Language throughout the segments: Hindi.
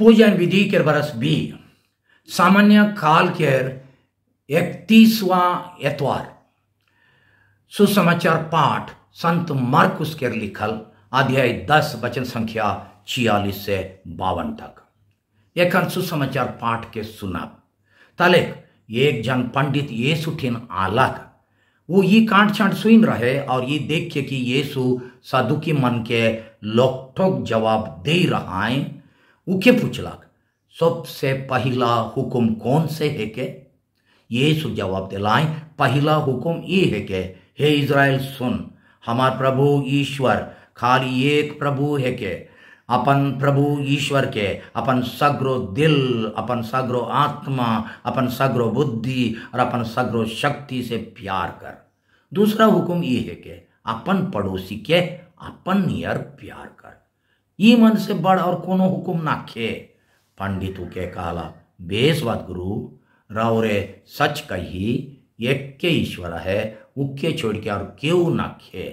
पूजन विधि के बरस भी सामान्य काल के 31वां एतवार सुसमाचार पाठ संत मार्कुस के लिखल अध्याय 10 वचन संख्या 46 से 52 तक एखन सुसमाचार पाठ के सुनब तलेक एक जन पंडित यीशु ठिन आलक वो ये कांट छांट सुन रहे और ये देख के कि यीशु सदुकी मन के लोकठोक जवाब दे रहा है उके पूछलक सबसे पहला हुक्म कौन से है के यीशु जवाब दिलाए पहला हुक्म ये है के हे इज़राइल सुन हमार प्रभु ईश्वर खाली एक प्रभु है के अपन प्रभु ईश्वर के अपन सगरो दिल अपन सगरो आत्मा अपन सगरो बुद्धि और अपन सगरो शक्ति से प्यार कर। दूसरा हुक्म ये है कि अपन पड़ोसी के अपन नियर प्यार कर। ये मन से बड़ और कोनो हुक्म ना खे। पंडितों के कहला बेस बात गुरु रावरे सच कही एक के ईश्वर है उके छोड़ के और क्यों ना खे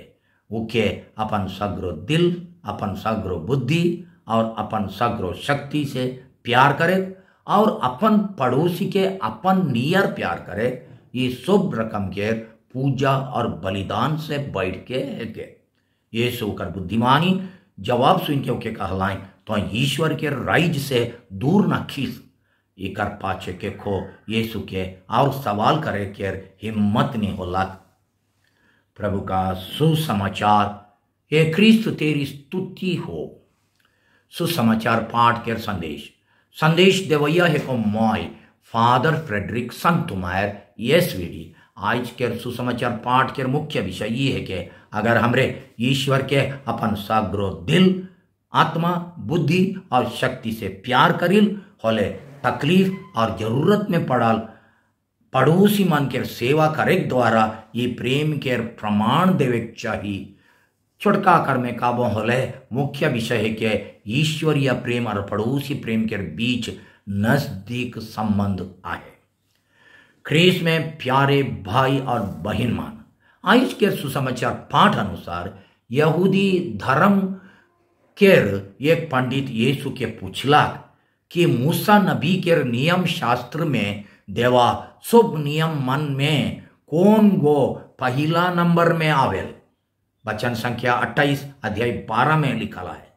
उके अपन सगरो दिल अपन सगरो बुद्धि और अपन सगरो शक्ति से प्यार करे और अपन पड़ोसी के अपन नियर प्यार करे। ये शुभ रकम के पूजा और बलिदान से बैठ के है के यीशु कर बुद्धिमानी जवाब सुन के ओके कहलाएं तो ईश्वर के राइज से दूर न खींच एकर पाछे के खो यीशु के और सवाल करे के हिम्मत नहीं होला। प्रभु का सुसमाचार हे क्रिस्त तेरी स्तुति हो। सुसमाचार पाठ के संदेश देवैया है को मॉय फादर फ्रेडरिक संतुमायर एसवीडी। आज के सुसमाचार पाठ के मुख्य विषय ये है कि अगर हमरे ईश्वर के अपन सगरो दिल आत्मा बुद्धि और शक्ति से प्यार करिल होले तकलीफ और जरूरत में पड़ल पड़ोसी मन के सेवा करे द्वारा ये प्रेम के प्रमाण देवे चाहिए। छोटका कर में काबो होले मुख्य विषय है कि ईश्वरीय प्रेम और पड़ोसी प्रेम के बीच नजदीक संबंध आए। ख्रीस में प्यारे भाई और बहन मान आज के सुसमाचार पाठ अनुसार यहूदी धर्म केर एक पंडित यीशु के पूछला कि मूसा नबी के नियम शास्त्र में देवा शुभ नियम मन में कौन गो पहला नंबर में आवेल। वचन संख्या 28 अध्याय 12 में लिखा है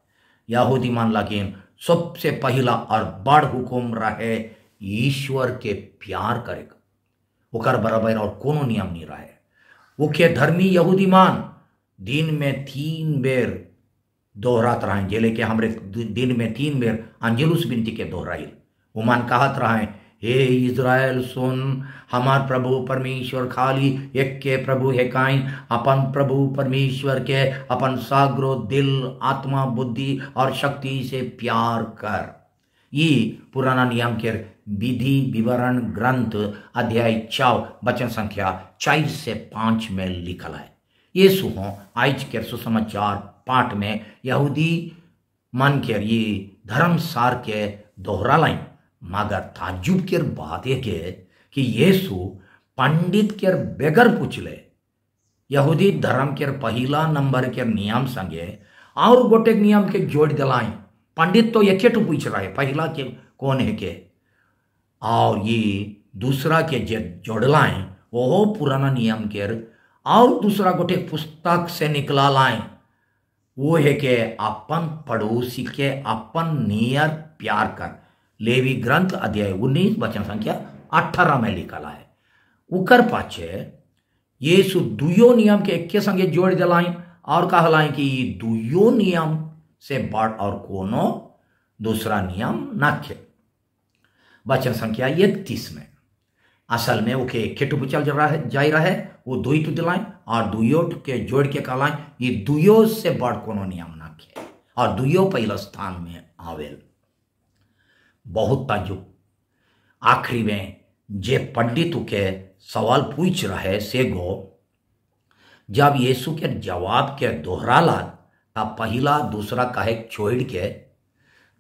यहूदी मान लगिन सबसे पहला और बड़ हुकुम रहे ईश्वर के प्यार करेगा ओकर बराबर और कोनो नियम नहीं रहे। उके धर्मी यहूदी मान दिन में 3 बेर दोहरात रहे जेले के हमरे दिन में 3 बेर अंजलुस बिनती के दोहराइल उमान कहत रहे हे इज़राइल सुन हमार प्रभु परमेश्वर खाली एक के प्रभु है काई अपन प्रभु परमेश्वर के अपन सागरो दिल आत्मा बुद्धि और शक्ति से प्यार कर। ये पुराना नियम के विधि विवरण ग्रंथ अध्याय 4 वचन संख्या 4 से 5 में लिखल है। ये सुहो आज के सुसमाचार पाठ में यहूदी मन के ये धर्म सार के दोहरा लाइन मगर ताज्जुब के बात है कि यीशु पंडित के बेगर पूछले यहूदी धर्म के पहला नंबर के नियम संगे और गोटे नियम के जोड़ दिलाएं। पंडित तो एक पूछ रहा है पहला के कौन है के और ये दूसरा के जोड़लाएं वो पुराना नियम के और दूसरा गोटे पुस्तक से निकला लाएं वो है कि अपन पड़ोसी के अपन नियर प्यार कर। लेवी ग्रंथ अध्याय 19 वचन संख्या 18 में लिखा है। उकर पाछे यीशु दुयो नियम के एक संगे जोड़ दिलाएं और कहलाएं कि ये दुयो नियम से बड़ और कोनो दूसरा नियम ना खे। वचन संख्या 31 में असल में ओके खेटू चल जाई रहे वो दुई तो दिलाएं और दुयो के जोड़ के कहलाएं ये दुयो से बड़ कोनो नियम ना खे और दुयो पहला स्थान में आवेल। बहुत ताजुब आखिरी में जे पंडितों के सवाल पूछ रहे से गो जब यीशु के जवाब के दोहराला तब पहला दूसरा कहे छोड़ के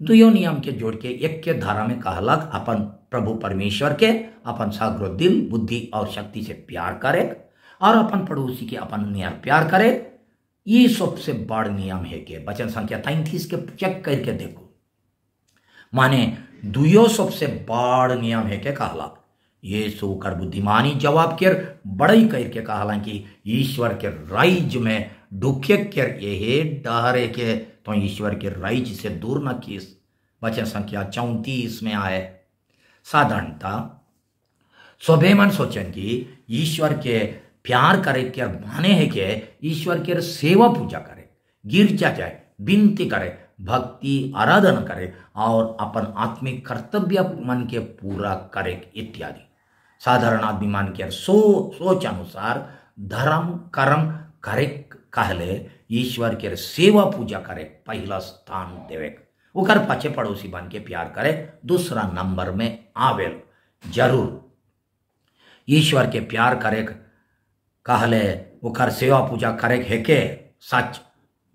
दुयो नियम के जोड़ के एक के धारा में कहलक अपन प्रभु परमेश्वर के अपन सगरो दिल बुद्धि और शक्ति से प्यार करे और अपन पड़ोसी के अपन नियर प्यार करे। ये सबसे बड़ नियम है के वचन संख्या 33 के चेक करके देखो माने दुयो सबसे बड़ नियम है के कहला। यीशु कर बुद्धिमानी जवाब केर बड़ई कर के कहला कि ईश्वर के राइज में ढुके केर यहे डहरे के तो ईश्वर के राइज से दूर न किस। वचन संख्या 34 में आए। साधारणता सभे मन सोचन कि ईश्वर के प्यार करे के माने है के ईश्वर के सेवा पूजा करे, गिरजा जाए, विनती करे, भक्ति आराधना करे और अपन आत्मिक कर्तव्य मन के पूरा करे इत्यादि। साधारण आदमी मान के सोच अनुसार धर्म कर्म करे कहले ईश्वर के सेवा पूजा करे पहला स्थान देवे, ओकर पछे पड़ोसी बन के प्यार करे दूसरा नंबर में आवेल। जरूर ईश्वर के प्यार करे कहले ओकर सेवा पूजा करे है के सच,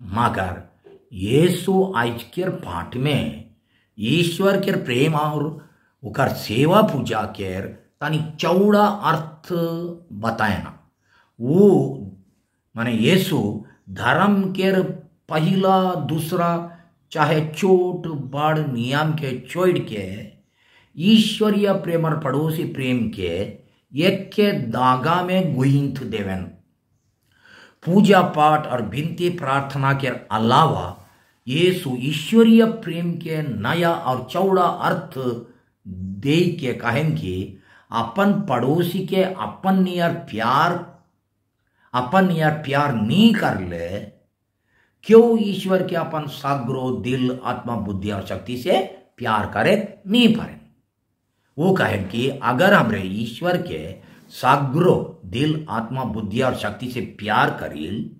मगर यीशु आज के पाठ में ईश्वर के प्रेम और ओकर सेवा पूजा के तनी चौड़ा अर्थ बताएना। वो माने यीशु धर्म के पहला दूसरा चाहे छोट बड़ नियम के छोड़ के ईश्वरीय प्रेम और पड़ोसी प्रेम के एक के दागा में गुहिंथ देवन। पूजा पाठ और विनती प्रार्थना के अलावा यीशु ईश्वरीय प्रेम के नया और चौड़ा अर्थ दे के कहें कि अपन पड़ोसी के अपन नियर प्यार नहीं कर ले, क्यों ईश्वर के अपन साग्रो दिल आत्मा बुद्धि और शक्ति से प्यार करे नहीं पारे। वो कहें कि अगर हमरे ईश्वर के साग्रो दिल आत्मा बुद्धि और शक्ति से प्यार करील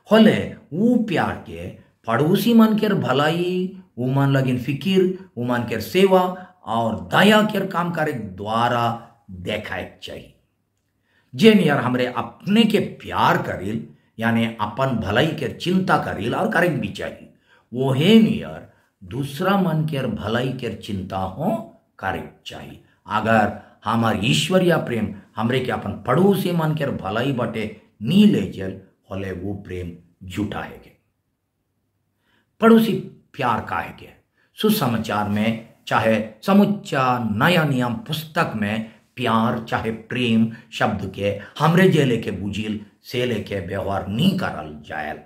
होले वो प्यार के पड़ोसी मन के भलाई, उमन लगिन फिकिर, उमन के सेवा और दया के काम करे द्वारा देखाए चाहिए। जे नियर हमरे अपने के प्यार करील यानी अपन भलाई के चिंता करील और करे भी चाहिए, वो है नियर दूसरा मन के भलाई के चिंता हो करे चाहिए। अगर हमार ईश्वरीय प्रेम हमरे के अपन पड़ोसी मन के भलाई बटे नी ले जल होले वो प्रेम झूठा है के। पड़ोसी प्यार का है के सुसमाचार में चाहे समुच्चा नया नियम पुस्तक में प्यार चाहे प्रेम शब्द के हमरे जे लेके बुझिल से लेके व्यवहार नहीं करल जायल।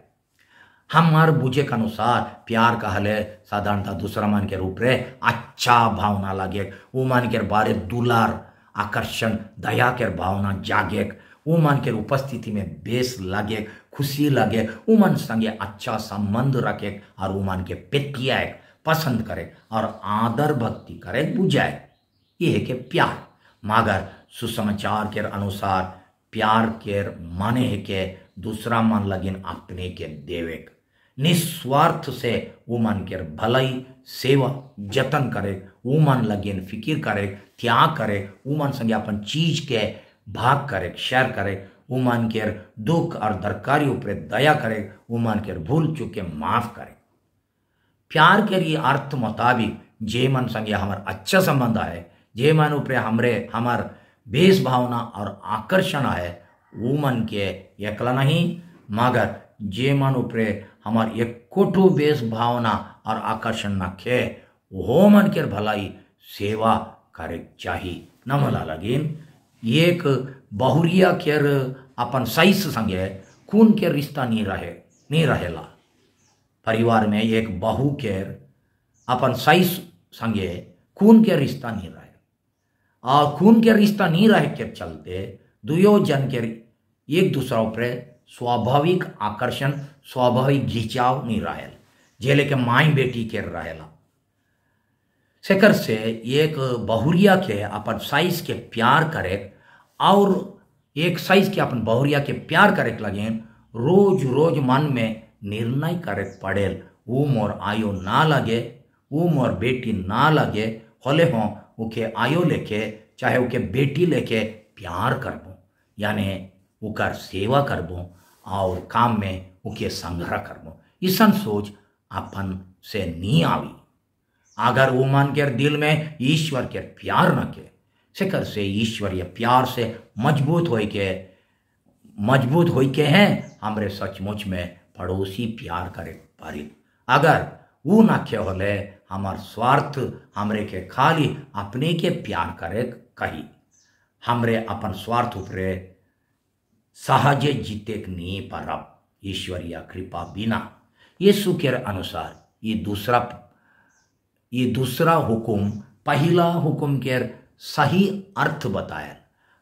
हमार बुझे के अनुसार प्यार कहले साधारणतः दूसरा मन के रूप रे अच्छा भावना लगे, वो मन के बारे दुलार आकर्षण दया के भावना जागे, वो मन के उपस्थिति में बेस लगे, खुशी लगे, वो मन संगे अच्छा संबंध रखे और वो मन के पेटियाए पसंद करे और आदर भक्ति करे बुझाए, ये है के प्यार। मगर सुसमाचार के अनुसार प्यार के माने है के दूसरा मन लगिन अपने के देवे, निस्वार्थ से वो मन के भलाई सेवा जतन करे, वो मन लगिन फिकिर करे, त्याग करे, वो मन संगे अपन चीज के भाग करे, शेयर करे, वो मन के दुख और दरकारी ऊपर दया करे, वो मन के भूल चुके माफ करे। प्यार के लिए अर्थ मुताबिक जे मन संगे हमार अच्छा संबंध है, जे मन ऊपर हमार बेस भावना और आकर्षण है, वो मन के एकला नहीं मगर जे मन ऊपर हमार एक कोठो बेस भावना और आकर्षण न खे, वो मन के भलाई सेवा करे चाहिए। न मला लगिन एक बहुरिया केर अपन साइस संगे खून के रिश्ता नहीं रहेला। परिवार में एक बहू केर अपन साइस संगे खून के रिश्ता नहीं रहे और खून के रिश्ता नहीं रहे के चलते दुयो जन के एक दूसरा ऊपर स्वाभाविक आकर्षण स्वाभाविक घिंचाव नहीं रहेल, जे लेके माई बेटी के रहेला। सेकर से एक बहुरिया के अपन साइज के प्यार करे और एक साइज के अपन बहुरिया के प्यार करे लगे रोज रोज मन में निर्णय करे पड़ेल, वो मोर आयो ना लगे, वो मोर बेटी ना लगे, होले हो उके आयो लेके चाहे उके बेटी लेके प्यार करबो यानी उकर सेवा करबो और काम में उके संग्रह करबो। इसन सोच अपन से नहीं आवी अगर वो मन के दिल में ईश्वर के प्यार न के। सेकर से ईश्वरीय प्यार से मजबूत हो के हैं हमरे सचमुच में पड़ोसी प्यार करे पारी। अगर वो ना खे होले हमार स्वार्थ हमरे के खाली अपने के प्यार करे कही हमरे अपन स्वार्थ उपरे सहजे जीते नहीं परब ईश्वरीय कृपा बिना। यीशु के अनुसार ये दूसरा हुकुम पहला हुकुम के सही अर्थ बतायल।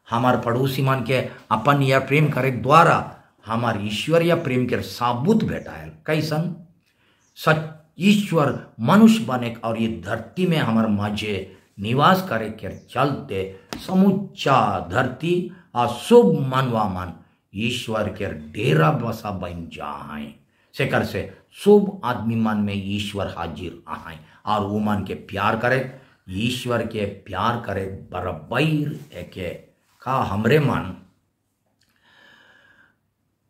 हमार पड़ोसी मन के अपन यह प्रेम करे द्वारा हमार ईश्वरीय प्रेम के साबुत भेटायल। कैसन सच ईश्वर मनुष्य बने और ये धरती में हमार मजे निवास करे के चलते समुच्चा धरती और शुभ मनवा मन ईश्वर के डेरा बसा बन जाए सेकर से शुभ आदमी मन में ईश्वर हाजिर आए और वो मन के प्यार करे ईश्वर के प्यार करे बराबर एके का हमरे मन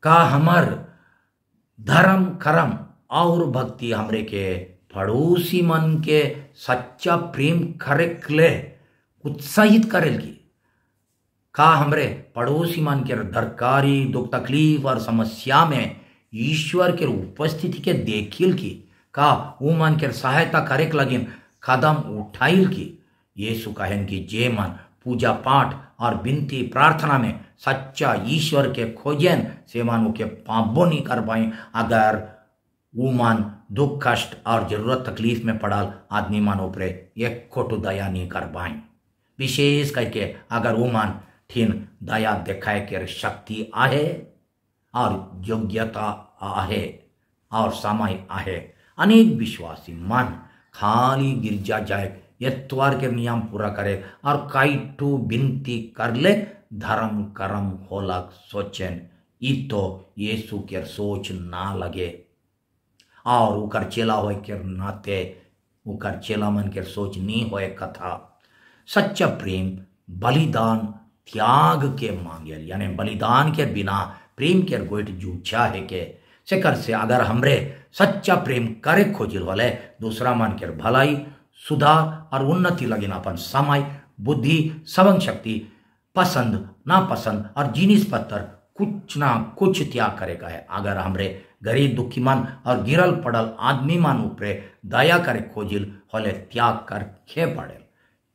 का हमार धर्म कर्म और भक्ति हमरे के पड़ोसी मन के सच्चा प्रेम करे ले उत्साहित करेल की का हमरे पड़ोसी मन के दरकारी दुख तकलीफ और समस्या में ईश्वर के उपस्थिति के देखिल की का वो मन के सहायता करे लगिन कदम उठाइल की। यीशु कहन की जे मन पूजा पाठ और विनती प्रार्थना में सच्चा ईश्वर के खोजन से मन के पापो नहीं कर पाए। अगर वो मन दुख कष्ट और जरूरत तकलीफ में पड़ल आदमी मन ऊपरे एक खोटो दया नहीं कर पाए। विशेष करके अगर वो मन ठिन दया दिखाए के शक्ति आहे और योग्यता आहे और समय आहे। अनेक विश्वासी मन खाली गिरजा जाए यत्वार के नियम पूरा करे और काइटू विनती कर ले धर्म कर्म होलक सोचेन ई तो यीशु के सोच ना लगे और उकर चेला होए के नाते उकर चेला मन के सोच नहीं होए कथा। सच्चा प्रेम बलिदान त्याग के मांगे यानी बलिदान के बिना प्रेम के गोइट जूझा है के सेकर से अगर हमरे सच्चा प्रेम करे खोजिल वाले दूसरा मन के भलाई सुधार और उन्नति लगिन अपन समय बुद्धि सबंग शक्ति पसंद नापसंद और जिनिस पत्थर कुछ ना कुछ त्याग करेगा है। अगर हमरे गरीब दुखी मन और गिरल पड़ल आदमी मन ऊपरे दया करे खोजिल होले त्याग कर खे पड़े।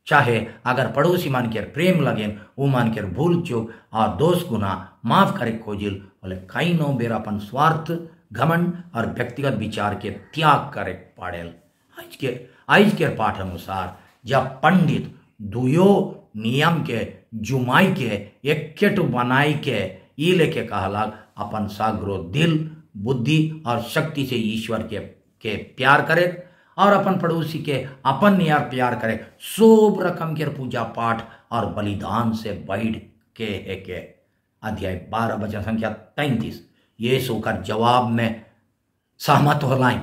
चाहे अगर पड़ोसी मन के प्रेम लगेन वो मन के भूल चूक और दोष गुना माफ करे खोजिल बोले कई नो बेर अपन स्वार्थ घमंड और व्यक्तिगत विचार के त्याग करे पड़ेल। आज के पाठ अनुसार जब पंडित दुयो नियम के जुमाई के एक बनाई के ई लेके कहलाग अपन सागरो दिल बुद्धि और शक्ति से ईश्वर के प्यार करे और अपन पड़ोसी के अपन नियर प्यार करे सोब रकम के पूजा पाठ और बलिदान से बैठ के है के। अध्याय 12 वचन संख्या 33 यीशु का जवाब में सहमत हो लाइन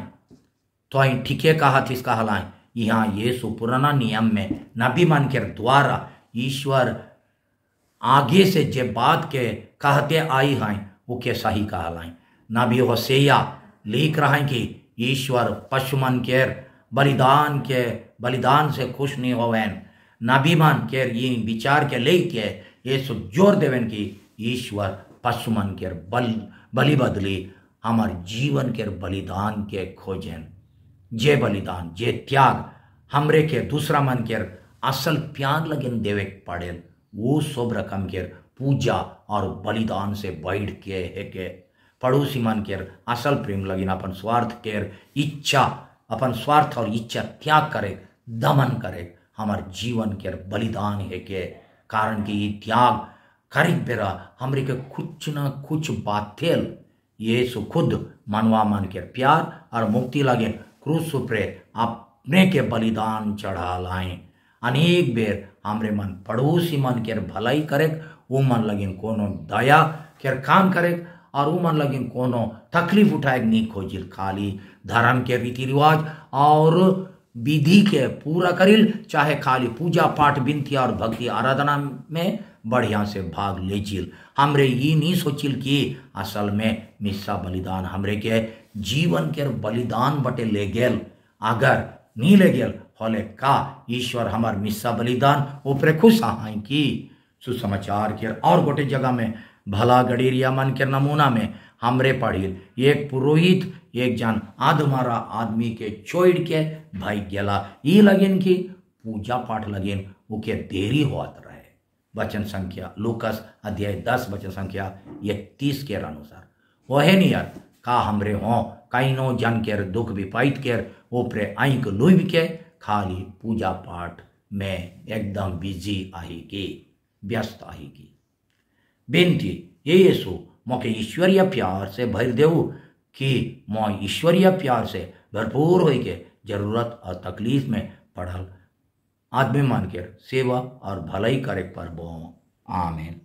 तो ठीके कहा थी इसका हलाइन। यहाँ यीशु पुराना नियम में नबी मन के द्वारा ईश्वर आगे से जे बात के कहते आई हैं वो के सही कहलाइन। नबी होसेया लिख रहा है कि ईश्वर पशुमन के बलिदान से खुश नहीं होवेन। नबी मन के ये विचार के लेके यीशु जोर देवेन कि ईश्वर पशुमन के बलि बदली हमार जीवन के बलिदान के खोजेन। जे बलिदान जे त्याग हमरे के दूसरा मन के असल प्यार लगन देवे पड़ेल वो सब रकम के पूजा और बलिदान से बैठ के है के पड़ोसी मन के असल प्रेम लगिन अपन स्वार्थ के इच्छा अपन स्वार्थ और इच्छा त्याग करे दमन करे हमार जीवन के बलिदान है के कारण कि ये त्याग करीब बेरा हमरे के कुछ ना कुछ बातेल यीशु खुद मनवा मन के प्यार और मुक्ति लगे क्रूस उपरे अपने के बलिदान चढ़ा लाए। अनेक बेर हमरे मन पड़ोसी मन के भलाई करे वो मन लगिन कोनो दया के काम करे और वो मन लगिन कोनो तकलीफ उठाए नहीं खोजिल खाली धर्म के रीति रिवाज और विधि के पूरा करिल चाहे खाली पूजा पाठ विनती और भक्ति आराधना में बढ़िया से भाग लेजिल। हमरे ये नहीं सोचिल कि असल में मिस्सा बलिदान हमरे के जीवन के बलिदान बटे ले गेल। अगर नहीं ले गेल होले का ईश्वर हमार मिस्सा बलिदान ऊपरे खुश आए कि सुसमाचार के और गोटे जगह में भला गडीरिया मन के नमूना में हमरे पढ़िल एक पुरोहित एक जन आधमारा आदमी के छोड़ के भाई गेला ई लगिन की पूजा पाठ लगिन उके देरी होत रहे। वचन संख्या लूकस अध्याय 10 वचन संख्या 31 के अनुसार वह नियर का हमरे हों काइनो जन केर दुख विपाइत केर ऊपरे आंक लुभ के खाली पूजा पाठ में एकदम बिजी आएगी, व्यस्त आएगी। बेनती ये यीशु मोके ईश्वरीय प्यार से भर देऊ कि मो ईश्वरीय प्यार से भरपूर हो के जरूरत और तकलीफ में पड़ल आदमी मान के सेवा और भलाई करे पर बो। आमीन।